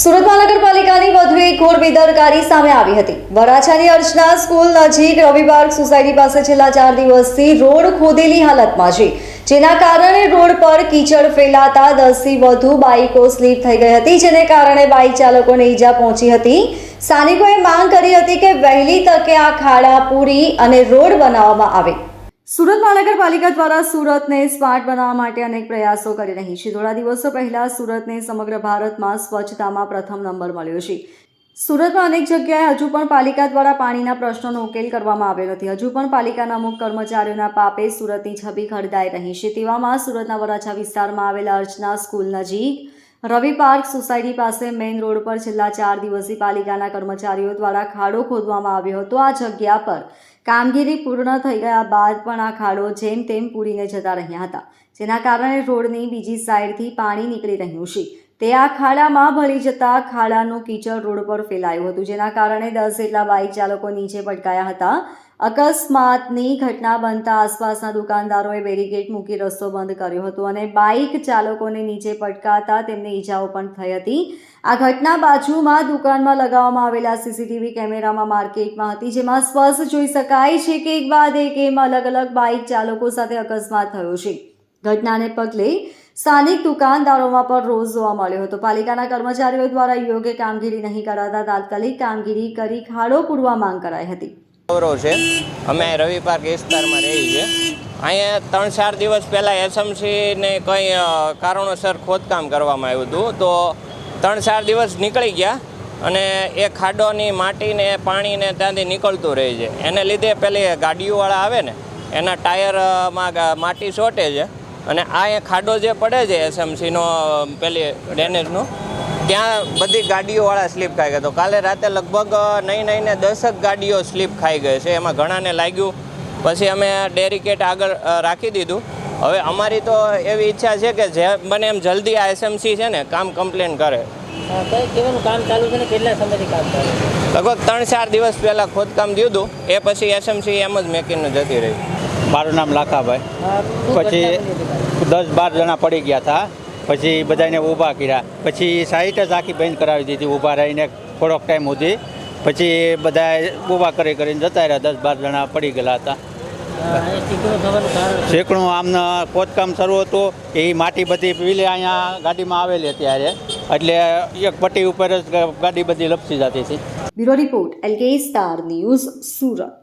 સુરત મહાનગરપાલિકાની વધુ એક ઘોર બેદરકારી સામે આવી હતી। વરાછાની અર્ચના સ્કૂલ નજીક રવિ પાર્ક સોસાયટી પાસે છેલ્લા 4 દિવસથી રોડ ખોદેલી હાલતમાં છે, જેના કારણે રોડ પર કીચડ ફેલાતા 10થી વધુ બાઇકો સ્લીપ થઈ ગઈ હતી, જેને કારણે બાઇક ચાલકોને ઈજા પહોંચી હતી। સ્થાનિકોએ માંગ કરી હતી કે વહેલી તકે આ ખાડા પૂરી અને રોડ બનાવવામાં આવે। સુરત મહાનગરપાલિકા દ્વારા સુરતને સ્માર્ટ બનાવવા માટે અનેક પ્રયાસો કરી રહી છે। થોડા દિવસો પહેલા સુરતને સમગ્ર ભારતમાં સ્વચ્છતામાં પ્રથમ નંબર મળ્યો છે। સુરતમાં અનેક જગ્યાએ હજુ પણ પાલિકા દ્વારા પાણીના પ્રશ્નોનો ઉકેલ કરવામાં આવ્યો નથી। હજુ પણ પાલિકાના અમુક કર્મચારીઓના પાપે સુરતની છબી ખરડાઈ રહી છે। તેવામાં સુરતના વરાછા વિસ્તારમાં આવેલા અર્ચના સ્કૂલ નજીક રવિ પાર્ક સોસાયટી પાસે મેઇન રોડ પર છેલ્લા 4 દિવસથી પાલિકાના કર્મચારીઓ દ્વારા ખાડો ખોદવામાં આવ્યો હતો। આ જગ્યા પર કામગીરી પૂર્ણ થઈ ગયા બાદ પણ આ ખાડો જેમ તેમ પૂરીને જતા રહ્યા હતા, જેના કારણે રોડની બીજી સાઈડથી પાણી નીકળી રહ્યું છે। તે આ ખાડામાં ભળી જતા ખાડાનું કીચડ રોડ પર ફેલાયું હતું, જેના કારણે 10 જેટલા બાઇક ચાલકો નીચે પટકાયા હતા। અકસ્માતની ઘટના બનતા આસપાસના દુકાનદારોએ બેરીકેડ મૂકી રસ્તો બંધ કર્યો હતો અને બાઇક ચાલકોને નીચે પટકાતા તેમને ઈજાઓ પણ થઈ હતી। આ ઘટના બાજુમાં દુકાનમાં લગાવવામાં આવેલા સીસીટીવી કેમેરામાં માર્કેટમાં હતી, જેમાં સ્પષ્ટ જોઈ શકાય છે કે એક બાદ એક એમ અલગ અલગ બાઇક ચાલકો સાથે અકસ્માત થયો છે। ઘટનાને પગલે સ્થાનિક દુકાનદારોમાં પણ રોષ જોવા મળ્યો હતો। પાલિકાના કર્મચારીઓ દ્વારા યોગ્ય કામગીરી નહીં કરાતા તાત્કાલિક કામગીરી કરી ખાડો પૂરવા માંગ કરાઈ હતી। ગૌરવ છે, અમે રવિ પાર્ક વિસ્તારમાં રહીએ છીએ। અહીંયા 3-4 દિવસ પહેલાં એસએમસીને કંઈ કારણોસર ખોદકામ કરવામાં આવ્યું હતું, તો 3-4 દિવસ નીકળી ગયા અને એ ખાડોની માટીને પાણીને ત્યાંથી નીકળતું રહે છે। એને લીધે પેલી ગાડીઓવાળા આવે ને એના ટાયરમાં માટી ચોંટે છે અને આ એ ખાડો જે પડે છે એસએમસીનો પેલી ડ્રેનેજનો, ત્યાં બધી ગાડીઓવાળા સ્લીપ ખાઈ ગયા। તો કાલે રાતે લગભગ નહીં 10 ગાડીઓ સ્લીપ ખાઈ ગઈ છે, એમાં ઘણાને લાગ્યું। પછી અમે બેરીકેડ આગળ રાખી દીધું। હવે અમારી તો એવી ઈચ્છા છે કે જે બને એમ જલ્દી આ એસએમસી છે ને કામ કમ્પ્લેન કરે। કામ ચાલુ છે ને કેટલા સમયથી કામ ચાલુ? લગભગ 3-4 દિવસ પહેલાં ખોદકામ થયું હતું, એ પછી એસએમસી એમ જ મેકીને જતી રહી। મારું નામ લાખાભાઈ। પછી 10-12 જણા પડી ગયા હતા, પછી બધાને ઊભા કર્યા, પછી સાઈટ જ આખી બંધ કરાવી દીધી ઊભા રહીને થોડોક ટાઈમ સુધી। પછી બધા ઊભા કરીને જતા રહ્યા, 10-12 જણા પડી ગયેલા હતા। શેકણું આમને ખોદકામ શરૂ હતું, એ માટી બધી પીલે અહીંયા ગાડીમાં આવેલી અત્યારે, એટલે એક પટ્ટી ઉપર જ ગાડી બધી લપસી જતી હતી। Bureau report LK star news, Surat.